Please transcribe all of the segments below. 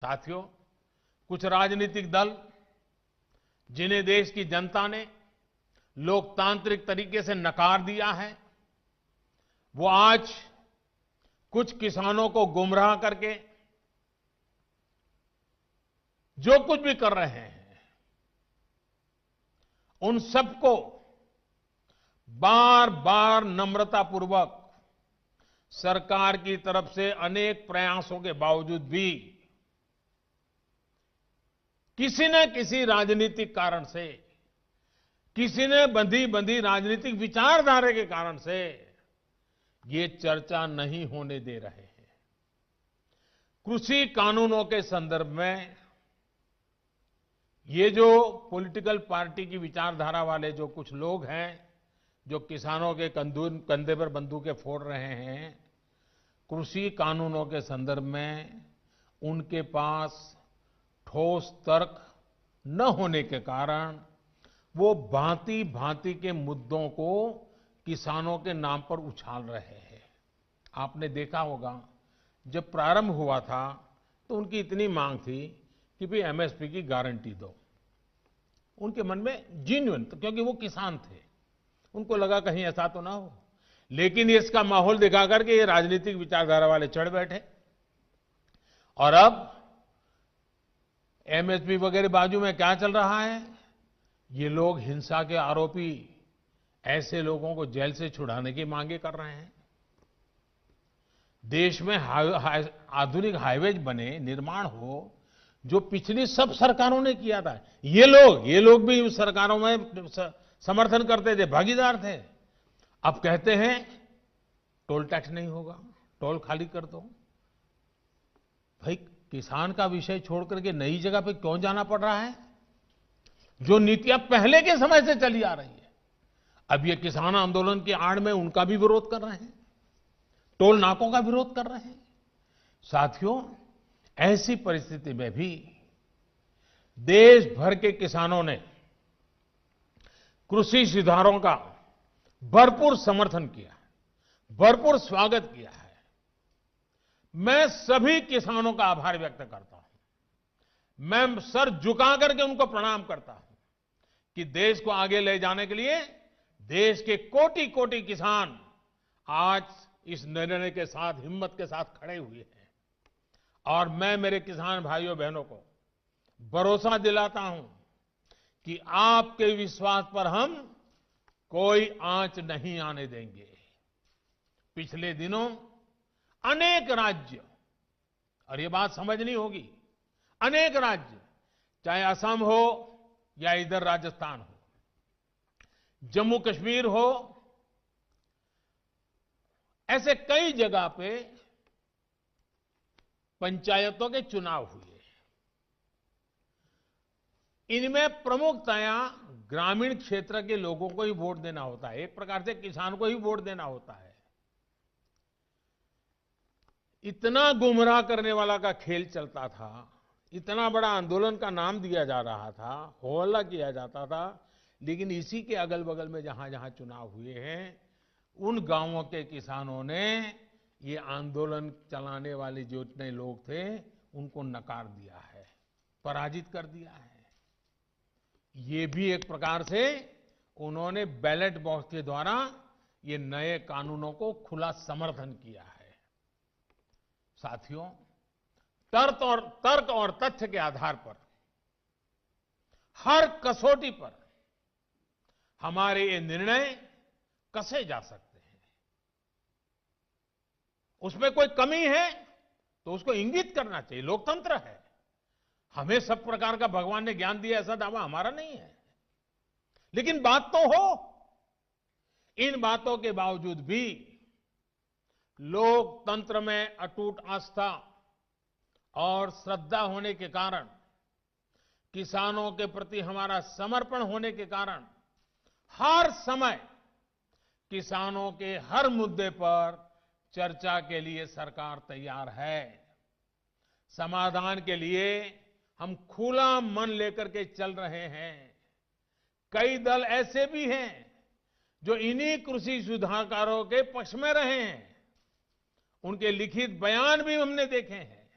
साथियों, कुछ राजनीतिक दल जिन्हें देश की जनता ने लोकतांत्रिक तरीके से नकार दिया है, वो आज कुछ किसानों को गुमराह करके जो कुछ भी कर रहे हैं, उन सबको बार बार नम्रतापूर्वक सरकार की तरफ से अनेक प्रयासों के बावजूद भी किसी न किसी राजनीतिक कारण से, किसी ने बंधी बंधी राजनीतिक विचारधारा के कारण से ये चर्चा नहीं होने दे रहे हैं। कृषि कानूनों के संदर्भ में ये जो पॉलिटिकल पार्टी की विचारधारा वाले जो कुछ लोग हैं, जो किसानों के कंधे पर बंदूकें फोड़ रहे हैं, कृषि कानूनों के संदर्भ में उनके पास ठोस तर्क न होने के कारण वो भांति भांति के मुद्दों को किसानों के नाम पर उछाल रहे हैं। आपने देखा होगा, जब प्रारंभ हुआ था तो उनकी इतनी मांग थी कि भाई एमएसपी की गारंटी दो। उनके मन में जेन्युइन, क्योंकि वो किसान थे, उनको लगा कहीं ऐसा तो ना हो। लेकिन इसका माहौल दिखा करके ये राजनीतिक विचारधारा वाले चढ़ बैठे और अब एमएसपी वगैरह बाजू में क्या चल रहा है, ये लोग हिंसा के आरोपी ऐसे लोगों को जेल से छुड़ाने की मांगे कर रहे हैं। देश में आधुनिक हाईवेज बने, निर्माण हो, जो पिछली सब सरकारों ने किया था। ये लोग भी उस सरकारों में समर्थन करते थे, भागीदार थे। अब कहते हैं टोल टैक्स नहीं होगा, टोल खाली कर दो। भाई, किसान का विषय छोड़ करके नई जगह पे क्यों जाना पड़ रहा है? जो नीतियां पहले के समय से चली आ रही है, अब ये किसान आंदोलन की आड़ में उनका भी विरोध कर रहे हैं, टोल नाकों का विरोध कर रहे हैं। साथियों, ऐसी परिस्थिति में भी देश भर के किसानों ने कृषि सुधारों का भरपूर समर्थन किया, भरपूर स्वागत किया है। मैं सभी किसानों का आभार व्यक्त करता हूं। मैं सर झुका करके उनको प्रणाम करता हूं कि देश को आगे ले जाने के लिए देश के कोटि कोटि किसान आज इस निर्णय के साथ, हिम्मत के साथ खड़े हुए हैं। और मैं मेरे किसान भाइयों बहनों को भरोसा दिलाता हूं कि आपके विश्वास पर हम कोई आंच नहीं आने देंगे। पिछले दिनों अनेक राज्य, और ये बात समझनी होगी, अनेक राज्य, चाहे असम हो या इधर राजस्थान हो, जम्मू कश्मीर हो, ऐसे कई जगह पे पंचायतों के चुनाव हुए। इनमें प्रमुखतया ग्रामीण क्षेत्र के लोगों को ही वोट देना होता है, एक प्रकार से किसान को ही वोट देना होता है। इतना गुमराह करने वाला का खेल चलता था, इतना बड़ा आंदोलन का नाम दिया जा रहा था, हो हल्ला किया जाता था, लेकिन इसी के अगल बगल में जहां जहां चुनाव हुए हैं, उन गांवों के किसानों ने ये आंदोलन चलाने वाले जो इतने लोग थे उनको नकार दिया है, पराजित कर दिया है। ये भी एक प्रकार से उन्होंने बैलेट बॉक्स के द्वारा ये नए कानूनों को खुला समर्थन किया है। साथियों, तर्क और तथ्य के आधार पर, हर कसौटी पर हमारे ये निर्णय कसे जा सकते हैं। उसमें कोई कमी है तो उसको इंगित करना चाहिए, लोकतंत्र है। हमें सब प्रकार का भगवान ने ज्ञान दिया ऐसा दावा हमारा नहीं है, लेकिन बात तो हो। इन बातों के बावजूद भी लोकतंत्र में अटूट आस्था और श्रद्धा होने के कारण, किसानों के प्रति हमारा समर्पण होने के कारण, हर समय किसानों के हर मुद्दे पर चर्चा के लिए सरकार तैयार है। समाधान के लिए हम खुला मन लेकर के चल रहे हैं। कई दल ऐसे भी हैं जो इन्हीं कृषि सुधारकारों के पक्ष में रहे हैं, उनके लिखित बयान भी हमने देखे हैं।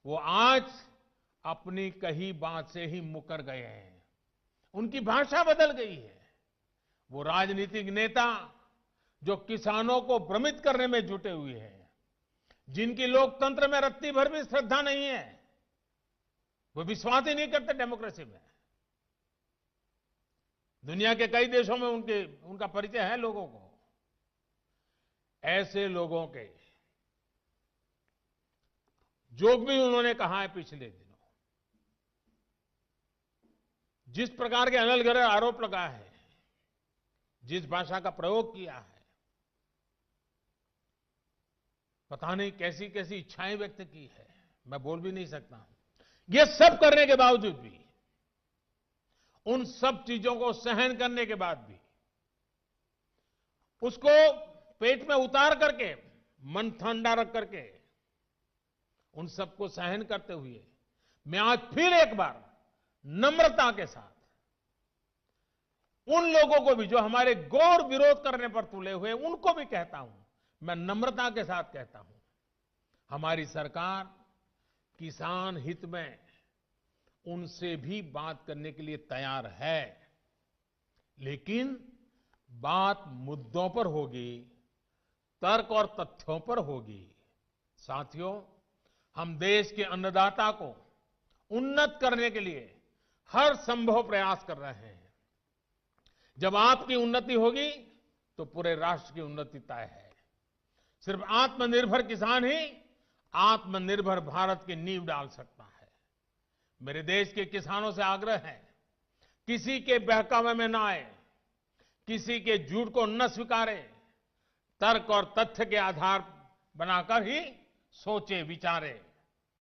वो आज अपनी कही बात से ही मुकर गए हैं। उनकी भाषा बदल गई है। वो राजनीतिक नेता जो किसानों को भ्रमित करने में जुटे हुए हैं, जिनकी लोकतंत्र में रत्ती भर भी श्रद्धा नहीं है, वो विश्वास ही नहीं करते डेमोक्रेसी में। दुनिया के कई देशों में उनका परिचय है लोगों को। ऐसे लोगों के जो भी उन्होंने कहा है पिछले दिनों, जिस प्रकार के अनलगढ़ आरोप लगाए हैं, जिस भाषा का प्रयोग किया है, पता नहीं कैसी कैसी इच्छाएं व्यक्त की है, मैं बोल भी नहीं सकता हूं। ये सब करने के बावजूद भी, उन सब चीजों को सहन करने के बाद भी, उसको पेट में उतार करके, मन ठंडा रख करके, उन सबको सहन करते हुए मैं आज फिर एक बार नम्रता के साथ उन लोगों को भी जो हमारे घोर विरोध करने पर तुले हुए, उनको भी कहता हूं, मैं नम्रता के साथ कहता हूं, हमारी सरकार किसान हित में उनसे भी बात करने के लिए तैयार है, लेकिन बात मुद्दों पर होगी, तर्क और तथ्यों पर होगी। साथियों, हम देश के अन्नदाता को उन्नत करने के लिए हर संभव प्रयास कर रहे हैं। जब आपकी उन्नति होगी तो पूरे राष्ट्र की उन्नति तय है। सिर्फ आत्मनिर्भर किसान ही आत्मनिर्भर भारत की नींव डाल सकता है। मेरे देश के किसानों से आग्रह है, किसी के बहकावे में ना आए, किसी के झूठ को न स्वीकारे, तर्क और तथ्य के आधार बनाकर ही सोचे विचारे।